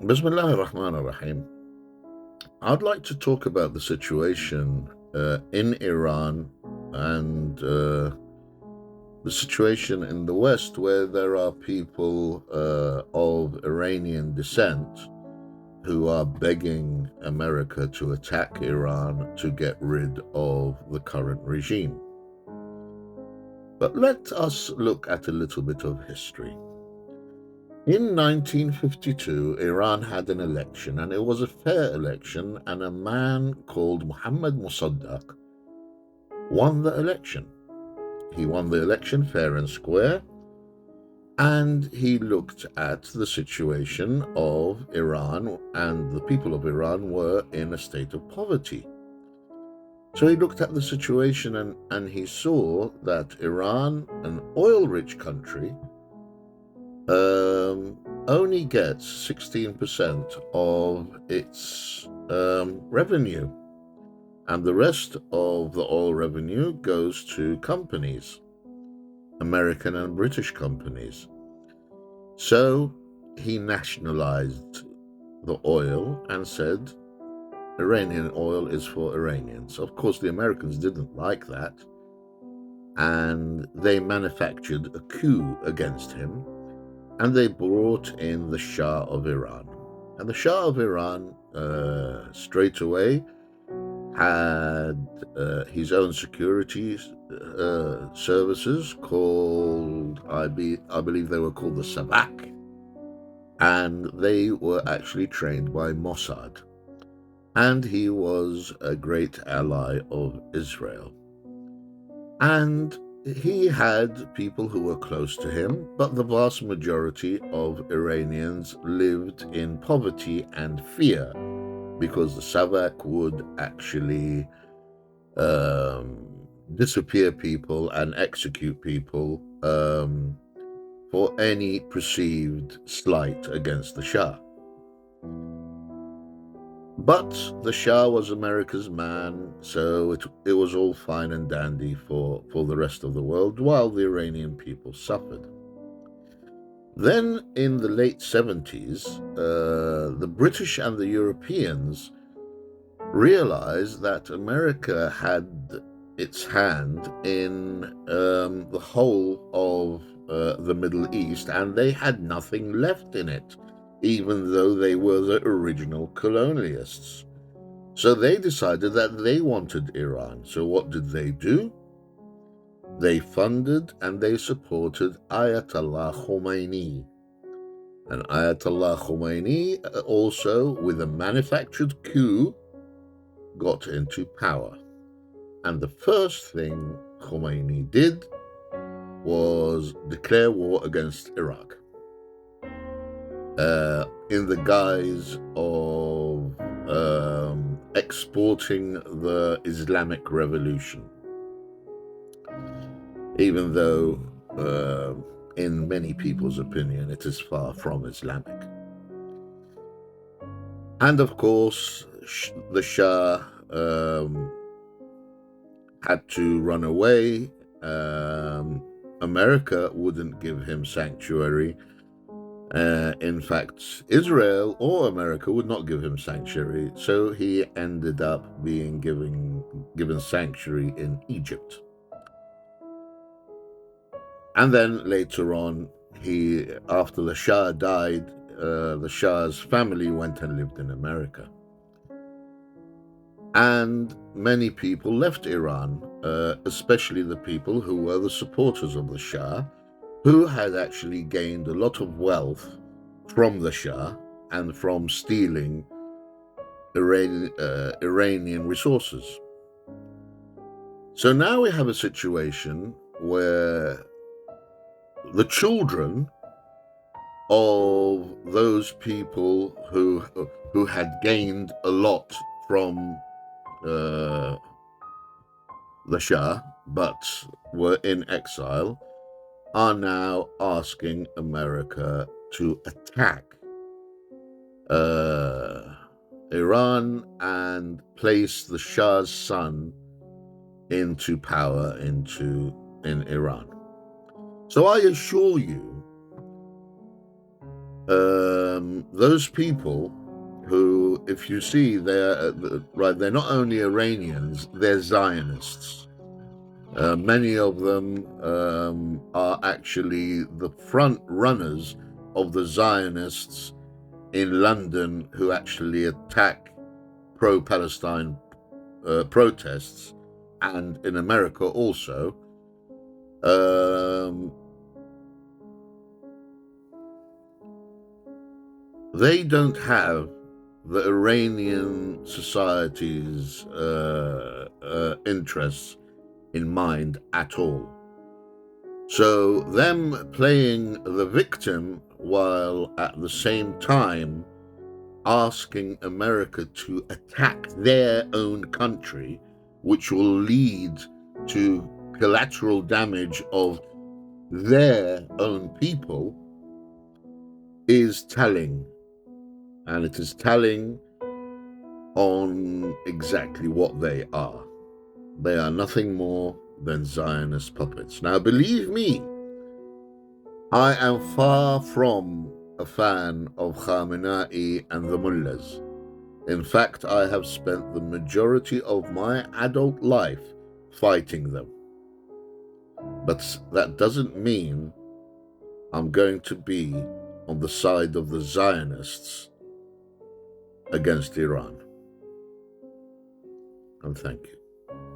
Bismillah ar-Rahman ar-Rahim. I'd like to talk about the situation in Iran and the situation in the West where there are people of Iranian descent who are begging America to attack Iran to get rid of the current regime. But let us look at a little bit of history. In 1952, Iran had an election, and it was a fair election, and a man called Mohammad Mossadegh won the election. He won the election fair and square, and he looked at the situation of Iran, and the people of Iran were in a state of poverty. So he looked at the situation and he saw that Iran, an oil-rich country, only gets 16% of its revenue, and the rest of the oil revenue goes to companies, American and British companies. So he nationalized the oil and said Iranian oil is for Iranians. Of course, the Americans didn't like that, and they manufactured a coup against him. And they brought in the Shah of Iran. And the Shah of Iran straight away had his own security services called, I believe they were called the Sabak. And they were actually trained by Mossad. And he was a great ally of Israel. And he had people who were close to him, but the vast majority of Iranians lived in poverty and fear because the Savak would actually disappear people and execute people for any perceived slight against the Shah. But the Shah was America's man, so it was all fine and dandy for the rest of the world, while the Iranian people suffered. Then, in the late 70s, the British and the Europeans realized that America had its hand in the whole of the Middle East, and they had nothing left in it, even though they were the original colonialists. So they decided that they wanted Iran. So what did they do? They funded and they supported Ayatollah Khomeini. And Ayatollah Khomeini also, with a manufactured coup, got into power. And the first thing Khomeini did was declare war against Iraq. In the guise of exporting the Islamic Revolution, even though, in many people's opinion, it is far from Islamic. And of course, the Shah had to run away. America wouldn't give him sanctuary. In fact, Israel or America would not give him sanctuary, so he ended up being given sanctuary in Egypt. And then later on, after the Shah died, the Shah's family went and lived in America. And many people left Iran, especially the people who were the supporters of the Shah, who had actually gained a lot of wealth from the Shah and from stealing Iranian resources. So now we have a situation where the children of those people who had gained a lot from the Shah but were in exile are now asking America to attack Iran and place the Shah's son into power in Iran. So I assure you, those people who, if you see, they're not only Iranians, they're Zionists. Many of them are actually the front runners of the Zionists in London who actually attack pro-Palestine protests, and in America also. They don't have the Iranian society's interests in mind at all. So them playing the victim while at the same time asking America to attack their own country, which will lead to collateral damage of their own people, is telling. And it is telling on exactly what they are. They are nothing more than Zionist puppets. Now, believe me, I am far from a fan of Khamenei and the mullahs. In fact, I have spent the majority of my adult life fighting them. But that doesn't mean I'm going to be on the side of the Zionists against Iran. And thank you.